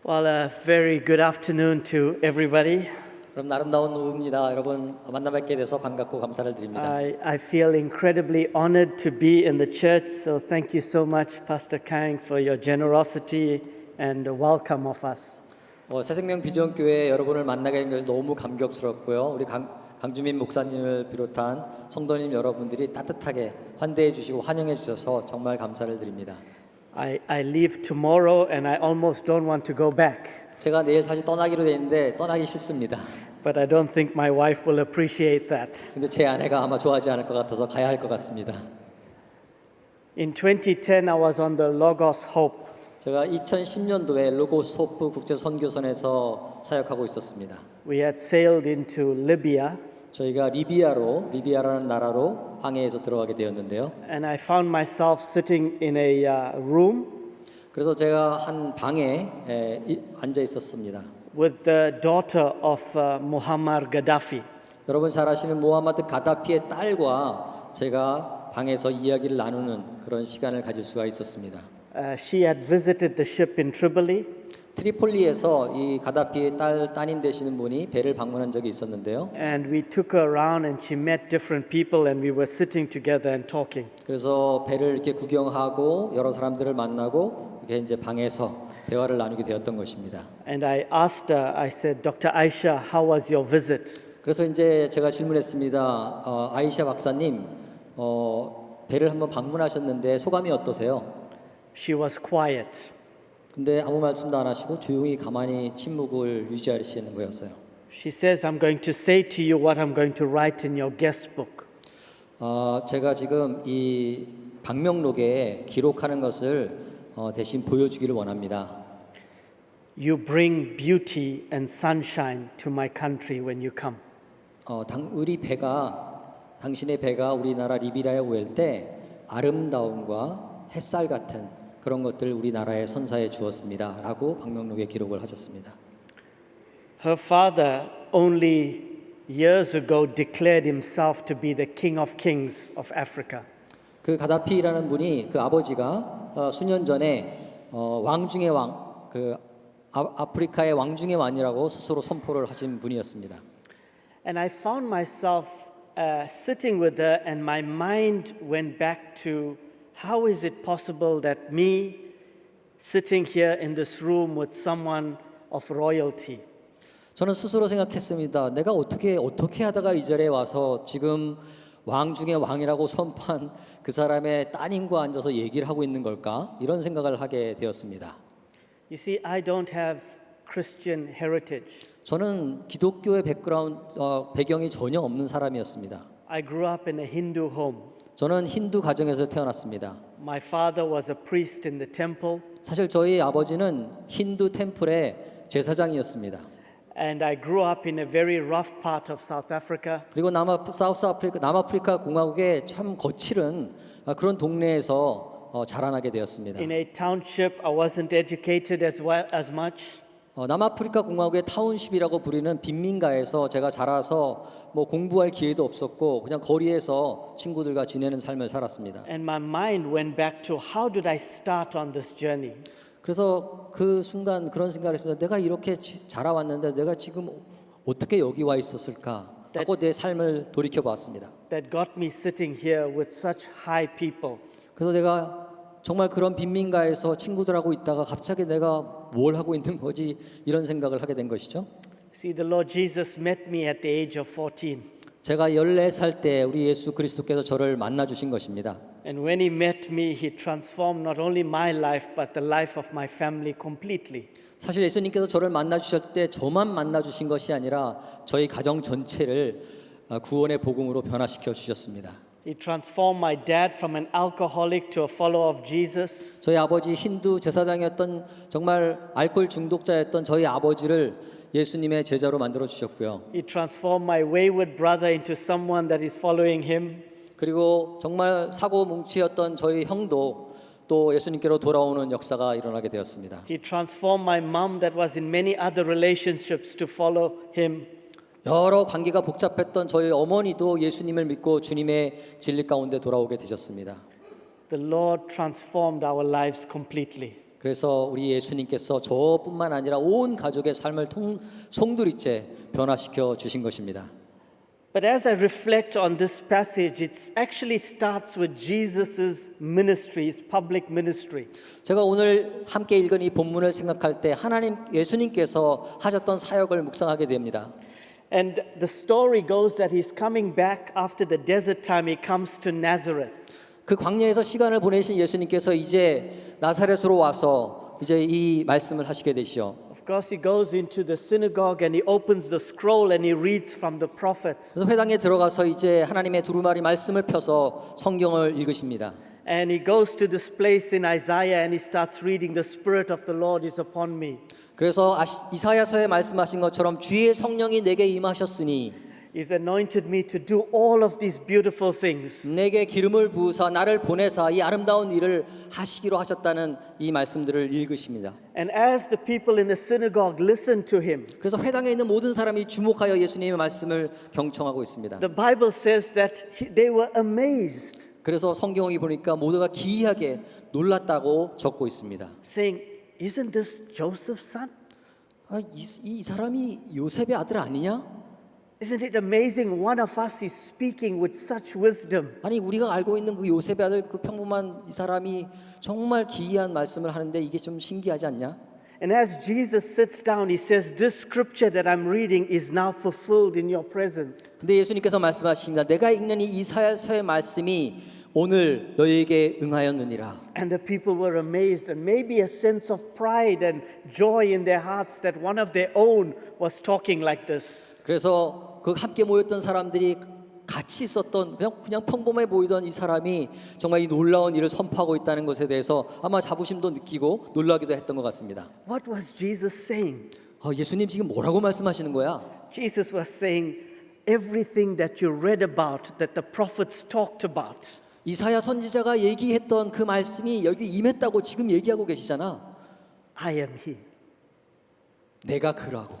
Well, a very good afternoon to everybody. 그럼 아름다운 오후입니다. 여러분 만나 뵙게 돼서 반갑고 감사를 드립니다. I feel incredibly honored to be in the church, so thank you so much, Pastor Kang, for your generosity and welcome of us. 새생명 비전교회 여러분을 만나게 된 것이 너무 감격스럽고요. 우리 강주민 목사님을 비롯한 성도님 여러분들이 따뜻하게 환대해 주시고 환영해 주셔서 정말 감사를 드립니다. I leave tomorrow and I almost don't want to go back. 제가 내일 사실 떠나기로 돼 있는데 떠나기 싫습니다. But I don't think my wife will appreciate that. 근데 제 아내가 아마 좋아하지 않을 것 같아서 가야 할 것 같습니다. In 2010, I was on the Logos Hope. 제가 2010년도에 로고스 호프 국제 선교선에서 사역하고 있었습니다. We had sailed into Libya. 저희가 리비아라는 나라로 항해해서 들어가게 되었는데요. And I found myself sitting in a room 그래서 제가 한 방에 앉아 있었습니다. with the daughter of Muammar Gaddafi. 여러분 잘 아시는 모하마드 가다피의 딸과 제가 방에서 이야기를 나누는 그런 시간을 가질 수가 있었습니다. She had visited the ship in Tripoli. 트리폴리에서 이 가다피의 따님 되시는 분이 배를 방문한 적이 있었는데요. And we took her around and she met different people and we were sitting together and talking. 그래서 배를 이렇게 구경하고 여러 사람들을 만나고 이렇게 이제 방에서 대화를 나누게 되었던 것입니다. And I asked her, I said, Dr. Aisha, how was your visit? 그래서 이제 제가 질문했습니다. 아이샤 박사님, 배를 한번 방문하셨는데 소감이 어떠세요? She was quiet. 근데 아무 말씀도 안 하시고 조용히 가만히 침묵을 유지하시는 거였어요. She says, I'm going to say to you what I'm going to write in your guest book. 제가 지금 이 방명록에 기록하는 것을 대신 보여주기를 원합니다. You bring beauty and sunshine to my country when you come. 당신의 배가 우리나라 리비아에 올 때 아름다움과 햇살 같은 그런 것들 우리나라에 선사해 주었습니다. 라고 방명록에 기록을 하셨습니다. Her father only years ago declared himself to be the King of Kings of Africa. 그 가다피라는 분이 그 아버지가 수년 전에 왕 중의 왕, 아프리카의 왕 중의 왕이라고 스스로 선포를 하신 분이었습니다. And I found myself sitting with her and my mind went back to how is it possible that me sitting here in this room with someone of royalty? 저는 스스로 생각했습니다. 내가 어떻게 하다가 이 자리에 와서 지금 왕 중의 왕이라고 선포한 그 사람의 따님과 앉아서 얘기를 하고 있는 걸까? 이런 생각을 하게 되었습니다. You see, I don't have Christian heritage. 저는 기독교의 배경이 전혀 없는 사람이었습니다. I grew up in a Hindu home. 저는 힌두 가정에서 태어났습니다. My father was a priest in the temple. 사실 저희 아버지는 힌두 템플의 제사장이었습니다. And I grew up in a very rough part of South Africa. 그리고 남아프리카 공화국의 참 거칠은 그런 동네에서 자라나게 되었습니다. In a township, I wasn't educated as much. 남아프리카 공화국의 타운십이라고 부르는 빈민가에서 제가 자라서 뭐 공부할 기회도 없었고 그냥 거리에서 친구들과 지내는 삶을 살았습니다. And my mind went back to how did I start on this journey? 그래서 그 순간 그런 생각을 했습니다. 내가 이렇게 자라왔는데 내가 지금 어떻게 여기 와 있었을까 하고 내 삶을 돌이켜 봤습니다. That got me sitting here with such high people. 그래서 제가 정말 그런 빈민가에서 친구들하고 있다가 갑자기 내가 뭘 하고 있는 거지 이런 생각을 하게 된 것이죠. See, the Lord Jesus met me at the age of 14. 제가 14살 때 우리 예수 그리스도께서 저를 만나 주신 것입니다. And when he met me, he transformed not only my life but the life of my family completely. 사실 예수님께서 저를 만나 주실 때 저만 만나 주신 것이 아니라 저희 가정 전체를 구원의 복음으로 변화시켜 주셨습니다. He transformed my dad from an alcoholic to a follower of Jesus. 저희 아버지 힌두 제사장이었던 정말 알코올 중독자였던 저희 아버지를 예수님의 제자로 만들어 주셨고요. He transformed my wayward brother into someone that is following him. 그리고 정말 사고 뭉치였던 저희 형도 또 예수님께로 돌아오는 역사가 일어나게 되었습니다. He transformed my mom that was in many other relationships to follow him. 여러 관계가 복잡했던 저희 어머니도 예수님을 믿고 주님의 진리 가운데 돌아오게 되셨습니다. The Lord transformed our lives completely. 그래서 우리 예수님께서 저뿐만 아니라 온 가족의 삶을 송두리째 변화시켜 주신 것입니다. But as I reflect on this passage, it actually starts with Jesus' ministry, his public ministry. 제가 오늘 함께 읽은 이 본문을 생각할 때 예수님께서 하셨던 사역을 묵상하게 됩니다. And the story goes that he's coming back after the desert time. He comes to Nazareth. 그 광야에서 시간을 보내신 예수님께서 이제 나사렛으로 와서 이제 이 말씀을 하시게 되시오. Of course, he goes into the synagogue and he opens the scroll and he reads from the prophets. 그래서 회당에 들어가서 이제 하나님의 두루마리 말씀을 펴서 성경을 읽으십니다. And he goes to this place in Isaiah and he starts reading, "The Spirit of the Lord is upon me." 그래서 이사야서에 말씀하신 것처럼 주의 성령이 내게 임하셨으니 He's anointed me to do all of these beautiful things. 내게 기름을 부으사 나를 보내사 이 아름다운 일을 하시기로 하셨다는 이 말씀들을 읽으십니다. And as the people in the synagogue listen to him, 그래서 회당에 있는 모든 사람이 주목하여 예수님의 말씀을 경청하고 있습니다. the Bible says that they were amazed, 그래서 성경이 보니까 모두가 기이하게 놀랐다고 적고 있습니다. saying, "Isn't this Joseph's son? 이 사람이 요셉의 아들 아니냐? Isn't it amazing one of us is speaking with such wisdom?" 아니 우리가 알고 있는 그 요셉의 아들 그 평범한 이 사람이 정말 기이한 말씀을 하는데 이게 좀 신기하지 않냐? And as Jesus sits down, he says, "This scripture that I'm reading is now fulfilled in your presence." 근데 예수님께서 말씀하십니다. 내가 읽는 이 이사야서의 말씀이 오늘 너희에게 응하였느니라. And the people were amazed, and maybe a sense of pride and joy in their hearts that one of their own was talking like this. 그래서 그 함께 모였던 사람들이 같이 있었던 그냥 평범해 보이던 이 사람이 정말 이 놀라운 일을 선포하고 있다는 것에 대해서 아마 자부심도 느끼고 놀라기도 했던 것 같습니다. What was Jesus saying? 예수님 지금 뭐라고 말씀하시는 거야? Jesus was saying, everything that you read about, that the prophets talked about, 이사야 선지자가 얘기했던 그 말씀이 여기 임했다고 지금 얘기하고 계시잖아. I am he. 내가 그라고.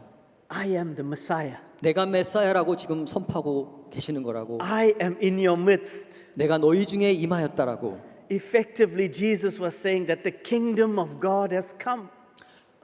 I am the Messiah. 내가 메사야라고 지금 선포하고 계시는 거라고. I am in your midst. 내가 너희 중에 임하였다라고. Effectively, Jesus was saying that the kingdom of God has come.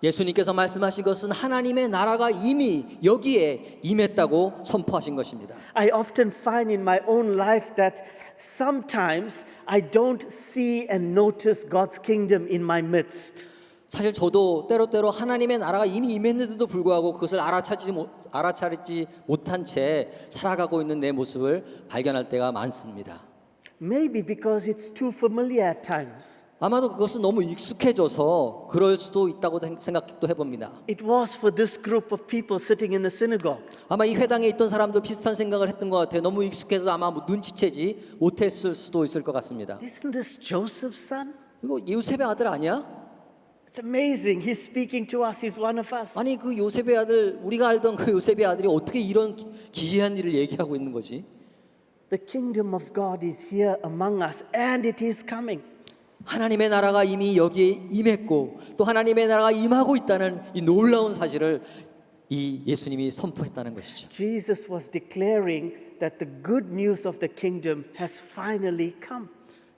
예수님께서 말씀하신 것은 하나님의 나라가 이미 여기에 임했다고 선포하신 것입니다. I often find in my own life that sometimes I don't see and notice God's kingdom in my midst. 사실 저도 때로때로 하나님의 나라가 이미 임했는데도 불구하고 그것을 알아차리지 못한 채 살아가고 있는 내 모습을 발견할 때가 많습니다. Maybe because it's too familiar at times. 아마도 그것은 너무 익숙해져서 그럴 수도 있다고 생각도 해봅니다. It was for this group of people sitting in the synagogue. 아마 이 회당에 있던 사람도 비슷한 생각을 했던 것 같아요. 너무 익숙해서 아마 눈치채지 못했을 수도 있을 것 같습니다. Isn't this Joseph's son? 이거 요셉의 아들 아니야? It's amazing. He's speaking to us. He's one of us. 아니 그 요셉의 아들 우리가 알던 그 요셉의 아들이 어떻게 이런 기이한 일을 얘기하고 있는 거지? The kingdom of God is here among us and it is coming. 하나님의 나라가 이미 여기에 임했고 또 하나님의 나라가 임하고 있다는 이 놀라운 사실을 이 예수님이 선포했다는 것이죠. Jesus was declaring that the good news of the kingdom has finally come.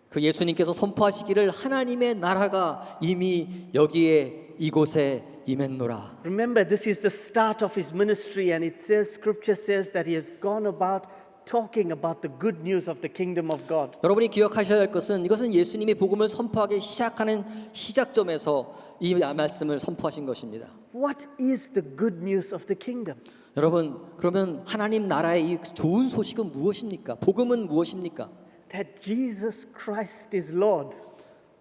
그 예수님께서 선포하시기를 하나님의 나라가 이미 여기에 이곳에 임했노라. Remember, this is the start of his ministry, and it says, Scripture says that he has gone about talking about the good news of the kingdom of God. 여러분이 기억하셔야 할 것은 이것은 예수님이 복음을 선포하기 시작하는 시작점에서 이 말씀을 선포하신 것입니다. What is the good news of the kingdom? 여러분, 그러면 하나님 나라의 이 좋은 소식은 무엇입니까? 복음은 무엇입니까? That Jesus Christ is Lord.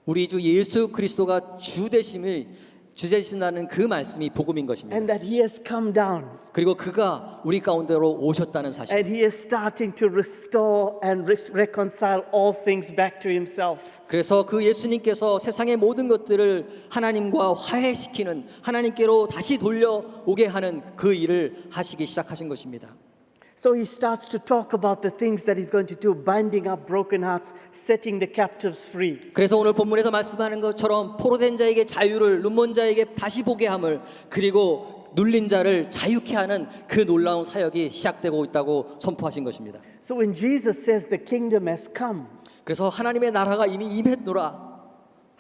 우리 주 예수 그리스도가 주 되신다는 그 말씀이 복음인 것입니다. And that he has come down. 그리고 그가 우리 가운데로 오셨다는 사실. And he is starting to restore and reconcile all things back to himself. 그래서 그 예수님께서 세상의 모든 것들을 하나님과 화해시키는 하나님께로 다시 돌려오게 하는 그 일을 하시기 시작하신 것입니다. So he starts to talk about the things that he's going to do, binding up broken hearts, setting the captives free. 그래서 오늘 본문에서 말씀하는 것처럼 포로된 자에게 자유를, 눈먼 자에게 다시 보게 함을, 그리고 눌린 자를 자유케 하는 그 놀라운 사역이 시작되고 있다고 선포하신 것입니다. So when Jesus says the kingdom has come, 그래서 하나님의 나라가 이미 임했노라.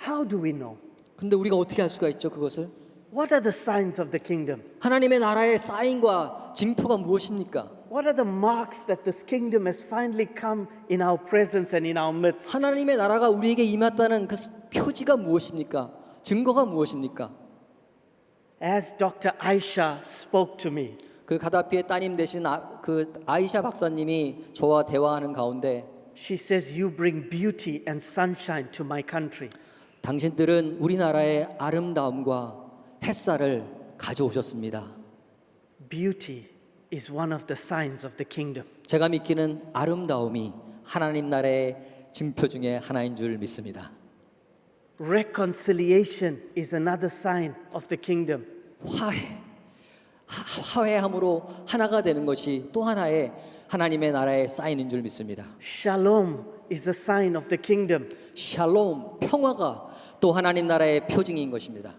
how do we know? 근데 우리가 어떻게 할 수가 있죠, 그것을? What are the signs of the kingdom? 하나님의 나라의 사인과 징표가 무엇입니까? What are the marks that this kingdom has finally come in our presence and in our midst? 하나님의 나라가 우리에게 임했다는 그 표지가 무엇입니까? 증거가 무엇입니까? As Dr. Aisha spoke to me, 그 가다피의 따님 되신 그 아이샤 박사님이 저와 대화하는 가운데 she says, "You bring beauty and sunshine to my country." 당신들은 우리나라의 아름다움과 햇살을 가져오셨습니다. Beauty is one of the signs of the kingdom. 제가 믿기는 아름다움이 하나님 나라의 징표 중에 하나인 줄 믿습니다. Reconciliation is another sign of the kingdom. 화해함으로 하나가 되는 것이 또 하나의 하나님의 나라의 사인인 줄 믿습니다. Shalom is a sign of the kingdom. 샬롬, 평화가 또 하나님 나라의 표징인 것입니다.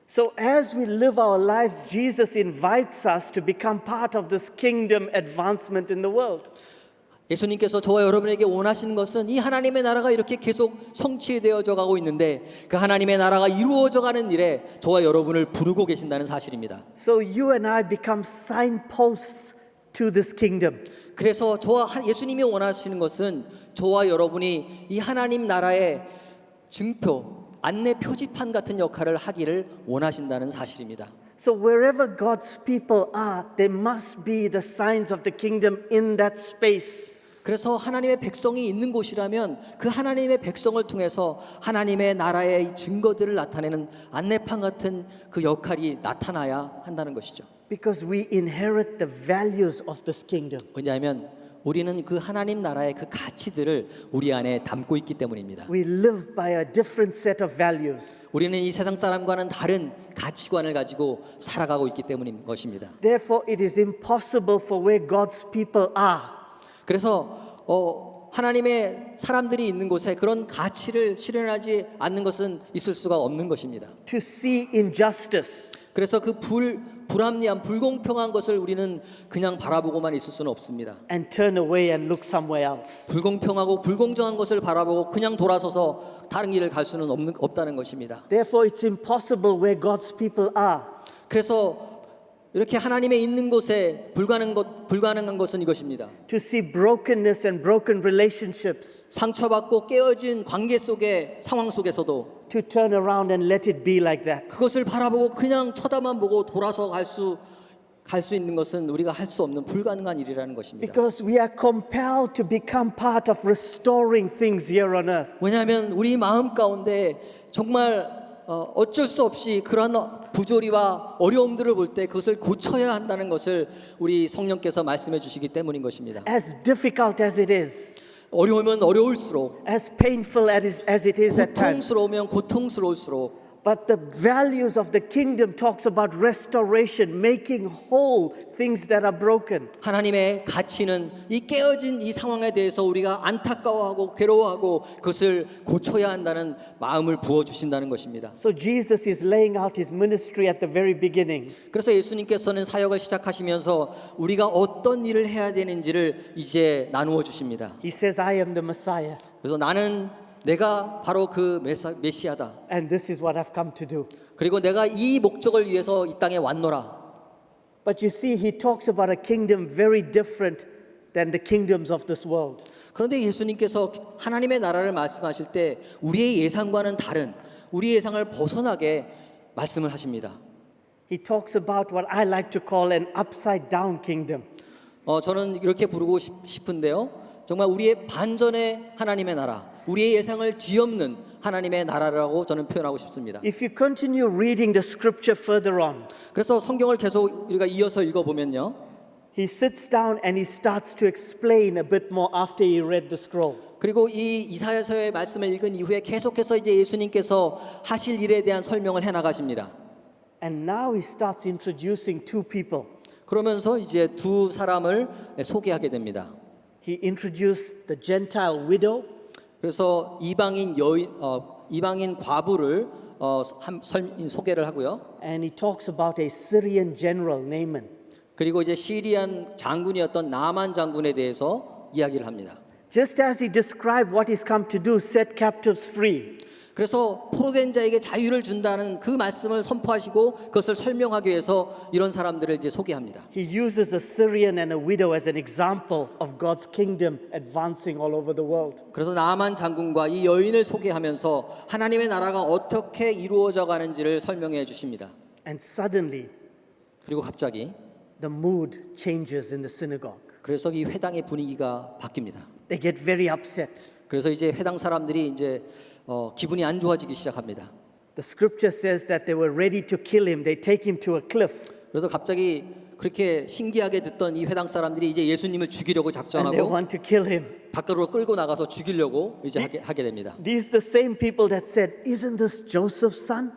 So as we live our lives, Jesus invites us to become part of this kingdom advancement in the world. 예수님께서 저와 여러분에게 원하시는 것은 이 하나님의 나라가 이렇게 계속 성취되어져 가고 있는데 그 하나님의 나라가 이루어져 가는 일에 저와 여러분을 부르고 계신다는 사실입니다. So you and I become signposts to this kingdom. 그래서 예수님이 원하시는 것은 저와 여러분이 이 하나님 나라의 증표, 안내 표지판 같은 역할을 하기를 원하신다는 사실입니다. So wherever God's people are, there must be the signs of the kingdom in that space. 그래서 하나님의 백성이 있는 곳이라면 그 하나님의 백성을 통해서 하나님의 나라의 증거들을 나타내는 안내판 같은 그 역할이 나타나야 한다는 것이죠. Because we inherit the values of this kingdom. 왜냐하면 우리는 그 하나님 나라의 그 가치들을 우리 안에 담고 있기 때문입니다. We live by a different set of values. 우리는 이 세상 사람과는 다른 가치관을 가지고 살아가고 있기 때문인 것입니다. Therefore, it is impossible for where God's people are 그래서 하나님의 사람들이 있는 곳에 그런 가치를 실현하지 않는 것은 있을 수가 없는 것입니다. to see injustice, 그래서 그 불합리한 불공평한 것을 우리는 그냥 바라보고만 있을 수는 없습니다. and turn away and look somewhere else. 불공평하고 불공정한 것을 바라보고 그냥 돌아서서 다른 길을 갈 수는 없다는 것입니다. Therefore, it's impossible where God's people are 그래서 이렇게 하나님의 있는 곳에 불가능한 것은 이것입니다. to see brokenness and broken relationships, 상처받고 깨어진 관계 속의 상황 속에서도 to turn around and let it be like that. 그것을 바라보고 그냥 쳐다만 보고 돌아서 갈 수 있는 것은 우리가 할 수 없는 불가능한 일이라는 것입니다. Because we are compelled to become part of restoring things here on earth. 왜냐하면 우리 마음 가운데 정말 어쩔 수 없이 그러한 부조리와 어려움들을 볼 때 그것을 고쳐야 한다는 것을 우리 성령께서 말씀해 주시기 때문인 것입니다. As difficult as it is, 어려우면 어려울수록 as painful as it is at times, 고통스러우면 고통스러울수록 but the values of the kingdom talks about restoration, making whole things that are broken. 하나님의 가치는 이 깨어진 이 상황에 대해서 우리가 안타까워하고 괴로워하고 그것을 고쳐야 한다는 마음을 부어주신다는 것입니다. So Jesus is laying out his ministry at the very beginning. 그래서 예수님께서는 사역을 시작하시면서 우리가 어떤 일을 해야 되는지를 이제 나누어 주십니다. He says, I am the Messiah, 그래서 내가 바로 그 메시아다. and this is what I've come to do. 그리고 내가 이 목적을 위해서 이 땅에 왔노라. But you see, he talks about a kingdom very different than the kingdoms of this world. 그런데 예수님께서 하나님의 나라를 말씀하실 때 우리의 예상과는 다른 우리의 예상을 벗어나게 말씀을 하십니다. He talks about what I like to call an upside down kingdom. 저는 이렇게 부르고 싶은데요. 정말 우리의 반전의 하나님의 나라, 우리의 예상을 뒤엎는 하나님의 나라라고 저는 표현하고 싶습니다. If you continue reading the scripture further on, 그래서 성경을 계속 우리가 이어서 읽어보면요. he sits down and he starts to explain a bit more after he read the scroll. 그리고 이 이사야서의 말씀을 읽은 이후에 계속해서 이제 예수님께서 하실 일에 대한 설명을 해나가십니다. And now he starts introducing two people. 그러면서 이제 두 사람을 소개하게 됩니다. He introduced the Gentile widow 그래서 이방인 과부를 소개를 하고요. and he talks about a Syrian general, Naaman. 그리고 이제 시리안 장군이었던 나만 장군에 대해서 이야기를 합니다. Just as he described what he's come to do, set captives free. 그래서 포로된 자에게 자유를 준다는 그 말씀을 선포하시고 그것을 설명하기 위해서 이런 사람들을 이제 소개합니다. He uses a Syrian and a widow as an example of God's kingdom advancing all over the world. 그래서 나만 장군과 이 여인을 소개하면서 하나님의 나라가 어떻게 이루어져 가는지를 설명해 주십니다. And suddenly, 그리고 갑자기 the mood changes in the synagogue. 그래서 이 회당의 분위기가 바뀝니다. They get very upset. 그래서 이제 회당 사람들이 이제 기분이 안 좋아지기 시작합니다. The scripture says that they were ready to kill him. They take him to a cliff 그래서 갑자기 그렇게 신기하게 듣던 이 회당 사람들이 이제 예수님을 죽이려고 and they 작정하고 want to kill him. 밖으로 끌고 나가서 죽이려고 이제 하게 됩니다. These the same people that said, "Isn't this Joseph's son?"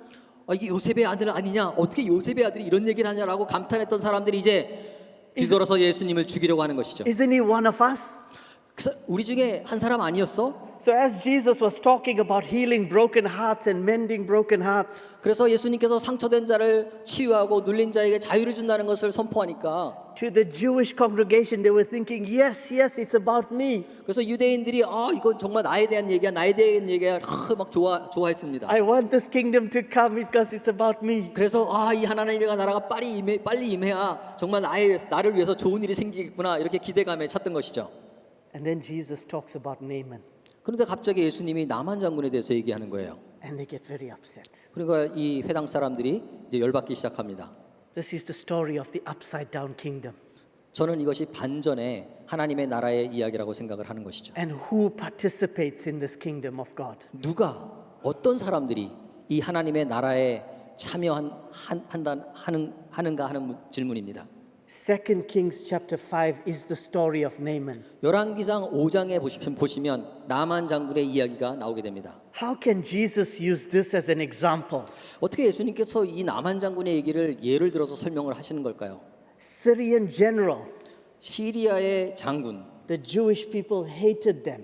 이게 요셉의 아들 아니냐? 어떻게 요셉의 아들이 이런 얘기를 하냐라고 감탄했던 사람들이 이제 뒤돌아서 예수님을 죽이려고 하는 것이죠. Isn't he one of us? 그래서 우리 중에 한 사람 아니었어? So as Jesus was talking about healing broken hearts and mending broken hearts, 그래서 예수님께서 상처된 자를 치유하고 눌린 자에게 자유를 준다는 것을 선포하니까 to the Jewish congregation, they were thinking, yes, yes, it's about me. 그래서 유대인들이 이건 정말 나에 대한 얘기야, 나에 대한 얘기야, 막 좋아했습니다. I want this kingdom to come because it's about me. 그래서 이 하나님의 나라가 빨리 임해야 정말 나를 위해서 좋은 일이 생기겠구나 이렇게 기대감에 찼던 것이죠. And then Jesus talks about Naaman, 그런데 갑자기 예수님이 나만 장군에 대해서 얘기하는 거예요. and they get very upset. 그러니까 이 회당 사람들이 이제 열받기 시작합니다. This is the story of the upside down kingdom. 저는 이것이 반전의 하나님의 나라의 이야기라고 생각을 하는 것이죠. And who participates in this kingdom of God? 누가 어떤 사람들이 이 하나님의 나라에 참여하는가 하는 질문입니다. 2 Kings chapter 5 is the story of Naaman. 열왕기상 5장에 보시면 나만 장군의 이야기가 나오게 됩니다. How can Jesus use this as an example? 어떻게 예수님께서 이 나만 장군의 얘기를 예를 들어서 설명을 하시는 걸까요? Syrian general, 시리아의 장군, the Jewish people hated them.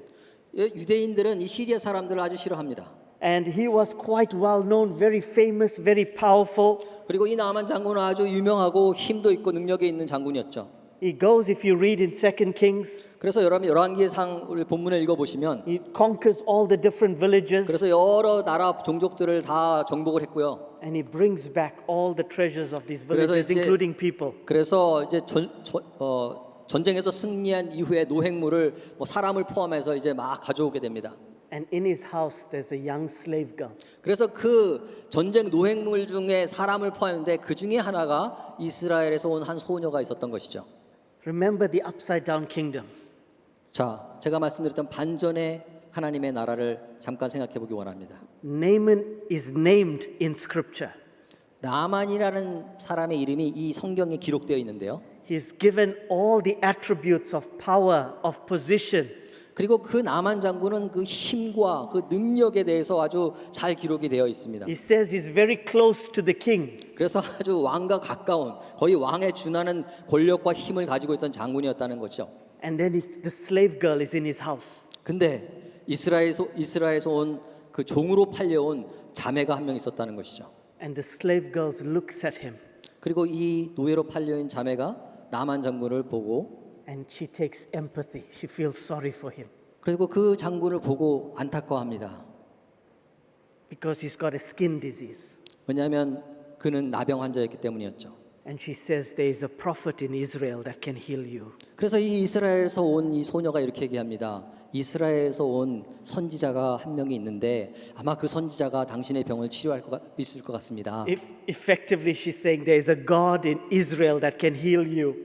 유대인들은 이 시리아 사람들을 아주 싫어합니다. And he was quite well known, very famous, very powerful. 그리고 이 나만 장군은 아주 유명하고 힘도 있고 능력이 있는 장군이었죠. He goes, if you read in 2 Kings, 그래서 여러분 열왕기상을 본문을 읽어보시면 he conquers all the different villages 그래서 여러 나라 종족들을 다 정복을 했고요. and he brings back all the treasures of these 그래서 villages, 이제- including people. 그래서 이제 전쟁에서 승리한 이후에 노획물을 사람을 포함해서 이제 막 가져오게 됩니다. And in his house, there's a young slave girl. 그래서 그 전쟁 노획물 중에 사람을 포함했는데 그 중에 하나가 이스라엘에서 온 한 소녀가 있었던 것이죠. Remember the upside down kingdom. 자, 제가 말씀드렸던 반전의 하나님의 나라를 잠깐 생각해 보기 원합니다. Naaman is named in scripture. 나만이라는 사람의 이름이 이 성경에 기록되어 있는데요. He's given all the attributes of power, of position. 그리고 그 나만 장군은 그 힘과 그 능력에 대해서 아주 잘 기록이 되어 있습니다. He says he's very close to the king. 그래서 아주 왕과 가까운 거의 왕에 준하는 권력과 힘을 가지고 있던 장군이었다는 거죠. And then the slave girl is in his house. 근데 이스라엘에서 온 그 종으로 팔려온 자매가 한 명 있었다는 것이죠. And the slave girl looks at him 그리고 이 노예로 팔려온 자매가 나만 장군을 보고 and she takes empathy. She feels sorry for him 그리고 그 장군을 보고 안타까워합니다. because he's got a skin disease. 왜냐하면 그는 나병 환자였기 때문이었죠. And she says there is a prophet in Israel that can heal you. 그래서 이 이스라엘에서 온 이 소녀가 이렇게 얘기합니다. 이스라엘에서 온 선지자가 한 명이 있는데 아마 그 선지자가 당신의 병을 치료할 있을 것 같습니다. Effectively, she's saying there is a God in Israel that can heal you.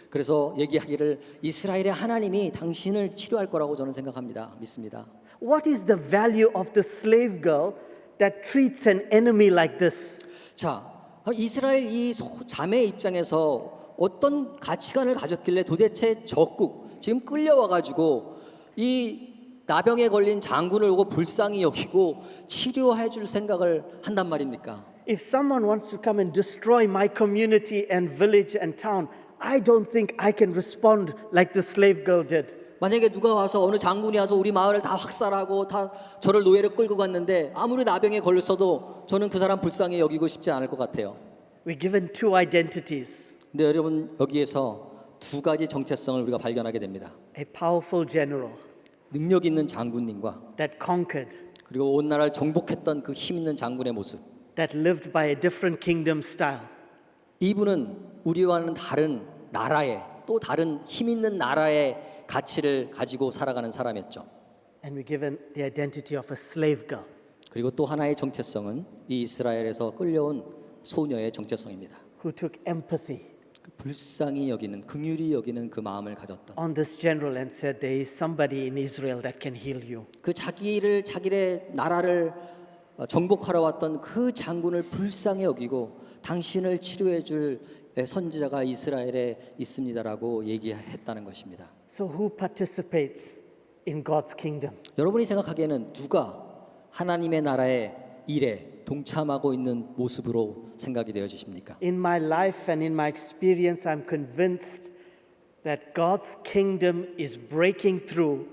그래서 얘기하기를 이스라엘의 하나님이 당신을 치료할 거라고 저는 생각합니다. 믿습니다. What is the value of the slave girl that treats an enemy like this? 자, 이스라엘 이 자매 입장에서 어떤 가치관을 가졌길래 도대체 적국 지금 끌려와 가지고 이 나병에 걸린 장군을 보고 불쌍히 여기고 치료해 줄 생각을 한단 말입니까? If someone wants to come and destroy my community and village and town, I don't think I can respond like the slave girl did. 만약에 누가 와서 어느 장군이 와서 우리 마을을 다 확살하고 다 저를 노예로 끌고 갔는데 아무리 나병에 걸렸어도 저는 그 사람 불쌍히 여기고 싶지 않을 것 같아요. We're given two identities, 근데 여러분 여기에서 두 가지 정체성을 우리가 발견하게 됩니다. a powerful general 능력 있는 장군님과 that conquered, 그리고 온 나라를 정복했던 그 힘 있는 장군의 모습. that lived by a different kingdom style. 이분은 우리와는 다른 나라의 또 다른 힘 있는 나라의 가치를 가지고 살아가는 사람이었죠. And we're given the identity of a slave girl. 그리고 또 하나의 정체성은 이 이스라엘에서 끌려온 소녀의 정체성입니다. Who took empathy 그 불쌍히 여기는 긍휼히 여기는 그 마음을 가졌던 on this general and said, there is somebody in Israel that can heal you. 그 자기의 나라를 정복하러 왔던 그 장군을 불쌍히 여기고 당신을 치료해 줄 선지자가 이스라엘에 있습니다라고 얘기했다는 것입니다. So who participates in God's kingdom? 여러분이 생각하기에는 누가 하나님의 나라의 일에 동참하고 있는 모습으로 생각이 되어지십니까? In my life and in my experience, I'm convinced that God's kingdom is breaking through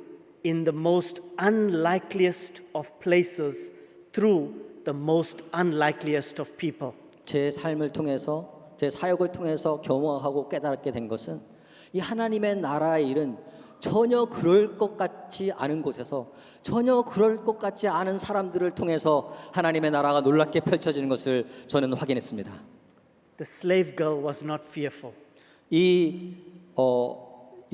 in the most unlikeliest of places through the most unlikeliest of people. 제 삶을 통해서 제 사역을 통해서 경험하고 깨닫게 된 것은 이 하나님의 나라의 일은 전혀 그럴 것 같지 않은 곳에서 전혀 그럴 것 같지 않은 사람들을 통해서 하나님의 나라가 놀랍게 펼쳐지는 것을 저는 확인했습니다. The slave girl was not fearful. 이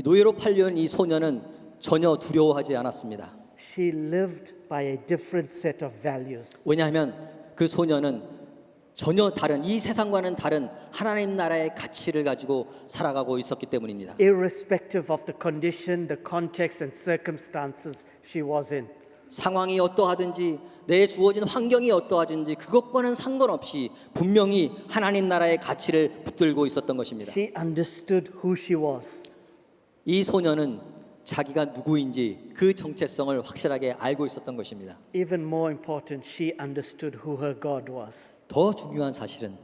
노예로 팔려온 이 소녀는 전혀 두려워하지 않았습니다. She lived by a different set of values. 왜냐하면 그 소녀는 전혀 다른 이 세상과는 다른 하나님 나라의 가치를 가지고 살아가고 있었기 때문입니다. Irrespective of the condition, the context and circumstances she was in. 상황이 어떠하든지 내 주어진 환경이 어떠하든지 그것과는 상관없이 분명히 하나님 나라의 가치를 붙들고 있었던 것입니다. She understood who she was. 이 소녀는 자기가 누구인지 그 정체성을 확실하게 알고 있었던 것입니다. Even more important, she understood who her God was. 더 중요한 사실은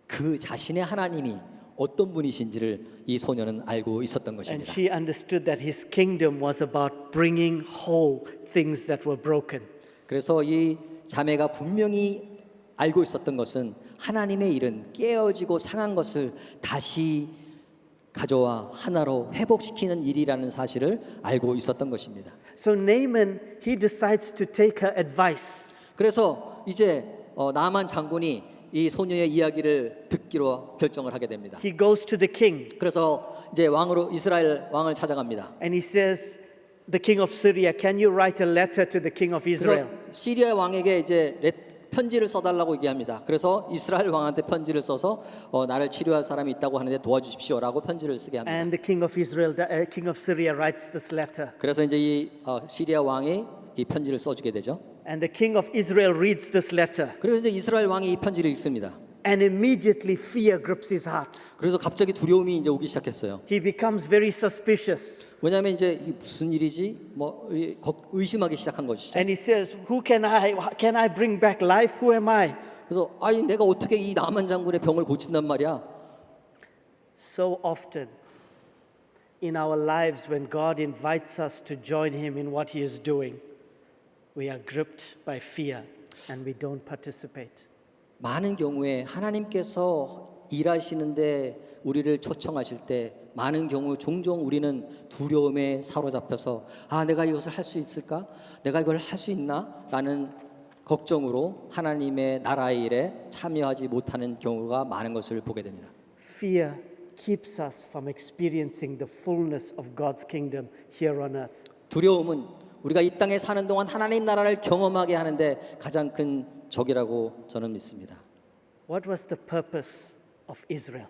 그 자신의 하나님이 어떤 분이신지를 이 소녀는 알고 있었던 And 것입니다. she understood that his kingdom was about bringing whole things that were broken. 그래서 이 자매가 분명히 알고 있었던 것은 하나님의 일은 깨어지고 상한 것을 다시 가져와 하나로 회복시키는 일이라는 사실을 알고 있었던 것입니다. So Naaman, he decides to take her advice. 그래서 이제 나만 장군이 이 소녀의 이야기를 듣기로 결정을 하게 됩니다. He goes to the king 그래서 이제 이스라엘 왕을 찾아갑니다. and he says, the king of Syria, can you write a letter to the king of 그래서 Israel? 시리아 왕에게 이제 편지를 써달라고 얘기합니다. 그래서 이스라엘 왕한테 편지를 써서 나를 치료할 사람이 있다고 하는데 도와주십시오라고 편지를 쓰게 합니다. And the king of king of Syria writes this letter. 그래서 이제 이 시리아 왕이 이 편지를 써주게 되죠. And the king of Israel reads this letter. 그래서 이제 이스라엘 왕이 이 편지를 읽습니다. And immediately fear grips his heart. 그래서 갑자기 두려움이 이제 오기 시작했어요. He becomes very suspicious. 왜냐하면 이제 이게 무슨 일이지? 의심하기 시작한 것이죠. And he says, can I bring back life? Who am I? 그래서 내가 어떻게 이 나만 장군의 병을 고친단 말이야? So often in our lives, when God invites us to join him in what he is doing, we are gripped by fear and we don't participate. 많은 경우에 하나님께서 일하시는데 우리를 초청하실 때 많은 경우 종종 우리는 두려움에 사로잡혀서 내가 이것을 할 수 있을까? 내가 이걸 할 수 있나? 라는 걱정으로 하나님의 나라의 일에 참여하지 못하는 경우가 많은 것을 보게 됩니다. Fear keeps us from experiencing the fullness of God's kingdom here on earth. 두려움은 우리가 이 땅에 사는 동안 하나님 나라를 경험하게 하는데 가장 큰 적이라고 저는 믿습니다. What was the purpose of Israel?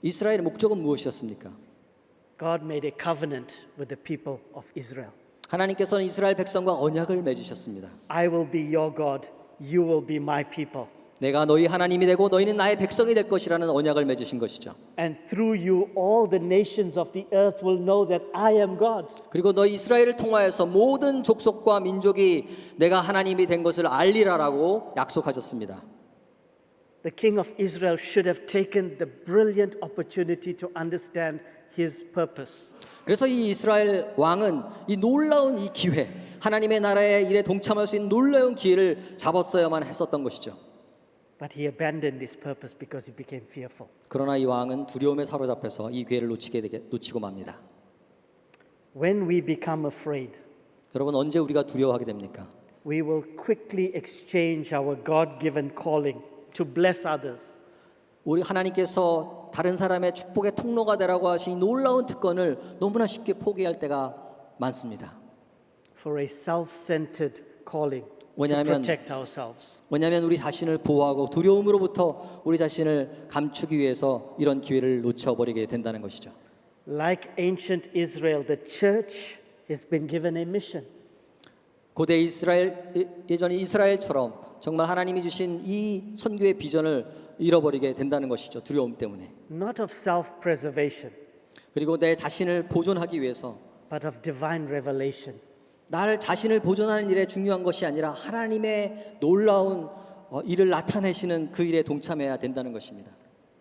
이스라엘의 목적은 무엇이었습니까? God made a covenant with the people of Israel. 하나님께서는 이스라엘 백성과 언약을 맺으셨습니다. I will be your God, you will be my people. 내가 너희 하나님이 되고 너희는 나의 백성이 될 것이라는 언약을 맺으신 것이죠. And through you all the nations of the earth will know that I am God. 그리고 너희 이스라엘을 통하여서 모든 족속과 민족이 내가 하나님이 된 것을 알리라라고 약속하셨습니다. The king of Israel should have taken the brilliant opportunity to understand his purpose. 그래서 이 이스라엘 왕은 이 놀라운 이 기회, 하나님의 나라의 일에 동참할 수 있는 놀라운 기회를 잡았어야만 했었던 것이죠. But he abandoned his purpose because he became fearful. 그러나 이 왕은 두려움에 사로잡혀서 이 기회를 놓치고 맙니다. When we become afraid, 여러분 언제 우리가 두려워하게 됩니까? we will quickly exchange our God-given calling to bless others 우리 하나님께서 다른 사람의 축복의 통로가 되라고 하신 이 놀라운 특권을 너무나 쉽게 포기할 때가 많습니다. for a self-centered calling to 왜냐하면 protect ourselves. 왜냐하면 우리 자신을 보호하고 두려움으로부터 우리 자신을 감추기 위해서 이런 기회를 놓쳐버리게 된다는 것이죠. Like ancient Israel, the church has been given a mission. 고대 이스라엘 예전 이스라엘처럼 정말 하나님이 주신 이 선교의 비전을 잃어버리게 된다는 것이죠. 두려움 때문에. Not of self-preservation, 그리고 내 자신을 보존하기 위해서 but of divine revelation. 나를 자신을 보존하는 일에 중요한 것이 아니라 하나님의 놀라운 일을 나타내시는 그 일에 동참해야 된다는 것입니다.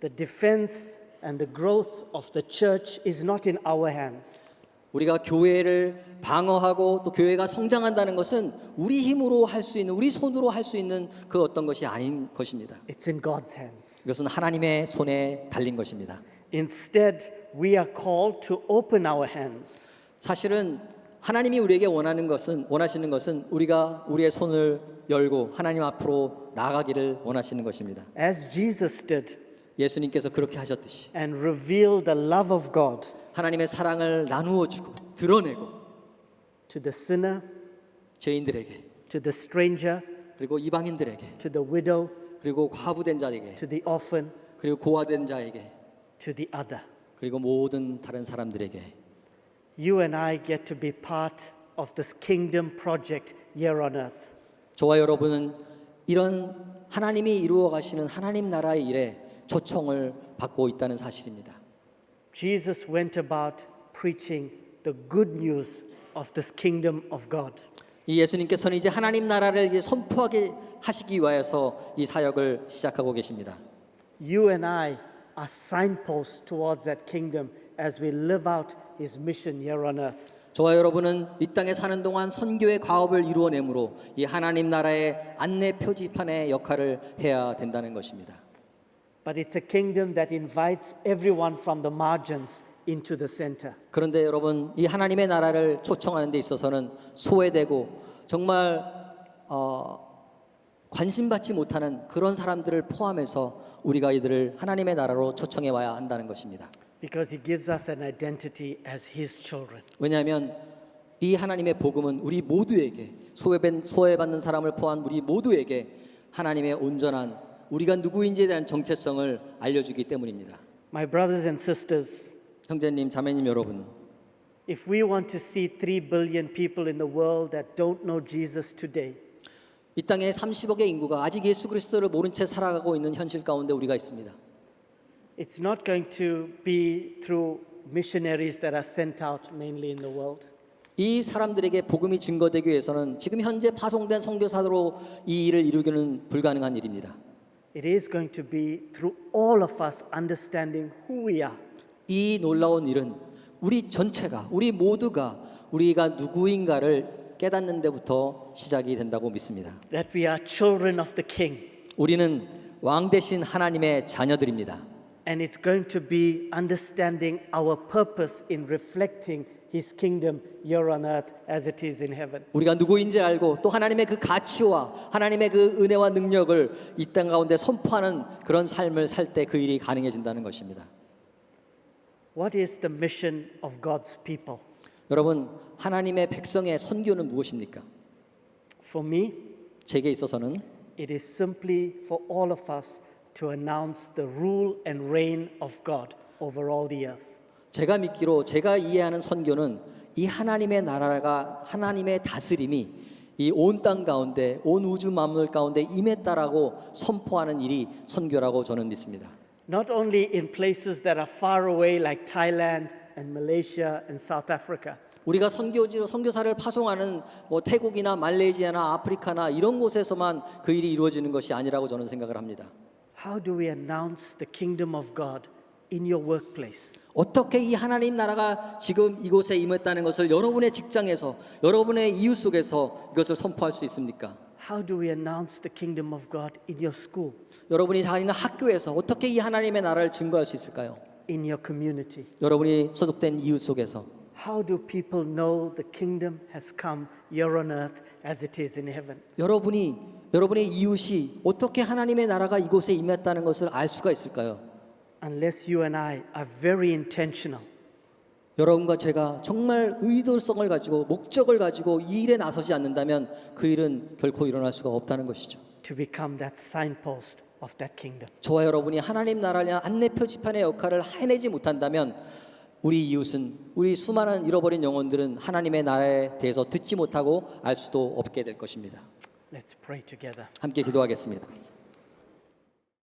The defense and the growth of the church is not in our hands. 우리가 교회를 방어하고 또 교회가 성장한다는 것은 우리 힘으로 할 수 있는 우리 손으로 할 수 있는 그 어떤 것이 아닌 것입니다. It's in God's hands. 이것은 하나님의 손에 달린 것입니다. Instead, we are called to open our hands. 사실은 하나님이 우리에게 원하시는 것은 우리가 우리의 손을 열고 하나님 앞으로 나아가기를 원하시는 것입니다. As Jesus did 예수님께서 그렇게 하셨듯이 and reveal the love of God 하나님의 사랑을 나누어 주고 드러내고 to the sinner, 죄인들에게 to the stranger, 그리고 이방인들에게 to the widow, 그리고 과부된 자에게 to the orphan, 그리고 고아된 자에게 to the other. 그리고 모든 다른 사람들에게 You and I get to be part of this kingdom project here on earth. 저와 여러분은 이런 하나님이 이루어 가시는 하나님 나라의 일에 초청을 받고 있다는 사실입니다. Jesus went about preaching the good news of this kingdom of God. 이 예수님께서는 이제 하나님 나라를 이제 선포하게 하시기 위하여서 이 사역을 시작하고 계십니다. You and I are signposts towards that kingdom as we live out His mission here on earth. 저와 여러분은 이 땅에 사는 동안 선교의 과업을 이루어내므로 이 하나님 나라의 안내 표지판의 역할을 해야 된다는 것입니다. But it's a kingdom that invites everyone from the margins into the center. 그런데 여러분 이 하나님의 나라를 초청하는 데 있어서는 소외되고 정말 관심받지 못하는 그런 사람들을 포함해서 우리가 이들을 하나님의 나라로 초청해 와야 한다는 것입니다. Because He gives us an identity as His children. 왜냐하면 이 하나님의 복음은 우리 모두에게 소외받는 사람을 포함한 우리 모두에게 하나님의 온전한 우리가 누구인지에 대한 정체성을 알려주기 때문입니다. My brothers and sisters, 형제님, 자매님 여러분, if we want to see 3 billion people in the world that don't know Jesus today, 이 땅에 30억의 인구가 아직 예수 그리스도를 모른 채 살아가고 있는 현실 가운데 우리가 있습니다. it's not going to be through missionaries that are sent out mainly in the world. 이 사람들에게 복음이 증거되기 위해서는 지금 현재 파송된 선교사로 이 일을 이루기는 불가능한 일입니다. It is going to be through all of us understanding who we are. 이 놀라운 일은 우리 전체가 우리 모두가 우리가 누구인가를 깨닫는 데부터 시작이 된다고 믿습니다. That we are children of the King. 우리는 왕 대신 하나님의 자녀들입니다. And it's going to be understanding our purpose in reflecting His kingdom here on earth as it is in heaven. 우리가 누구인지 알고 또 하나님의 그 가치와 하나님의 그 은혜와 능력을 이 땅 가운데 선포하는 그런 삶을 살 때 그 일이 가능해진다는 것입니다. What is the mission of God's people? 여러분, 하나님의 백성의 선교는 무엇입니까? For me, 제게 있어서는 it is simply for all of us to announce the rule and reign of God over all the earth. 제가 믿기로 제가 이해하는 선교는 이 하나님의 나라가 하나님의 다스림이 이 온 땅 가운데 온 우주 만물 가운데 임했다라고 선포하는 일이 선교라고 저는 믿습니다. Not only in places that are far away like Thailand and Malaysia and South Africa, 우리가 선교사를 파송하는 뭐 태국이나 말레이시아나 아프리카나 이런 곳에서만 그 일이 이루어지는 것이 아니라고 저는 생각을 합니다. how do we announce the kingdom of God in your workplace? 어떻게 이 하나님 나라가 지금 이곳에 임했다는 것을 여러분의 직장에서 여러분의 이웃 속에서 이것을 선포할 수 있습니까? How do we announce the kingdom of God in your school, 여러분이 다니는 학교에서 어떻게 이 하나님의 나라를 증거할 수 있을까요? in your community? 여러분이 소속된 이웃 속에서 How do people know the kingdom has come here on earth as it is in heaven. 여러분의 이웃이 어떻게 하나님의 나라가 이곳에 임했다는 것을 알 수가 있을까요? Unless you and I are very intentional 여러분과 제가 정말 의도성을 가지고 목적을 가지고 이 일에 나서지 않는다면 그 일은 결코 일어날 수가 없다는 것이죠. to become that signpost of that kingdom. 저와 여러분이 하나님 나라를 향한 안내 표지판의 역할을 해내지 못한다면 우리 이웃은, 우리 수많은 잃어버린 영혼들은 하나님의 나라에 대해서 듣지 못하고 알 수도 없게 될 것입니다. Let's pray together. 함께 기도하겠습니다.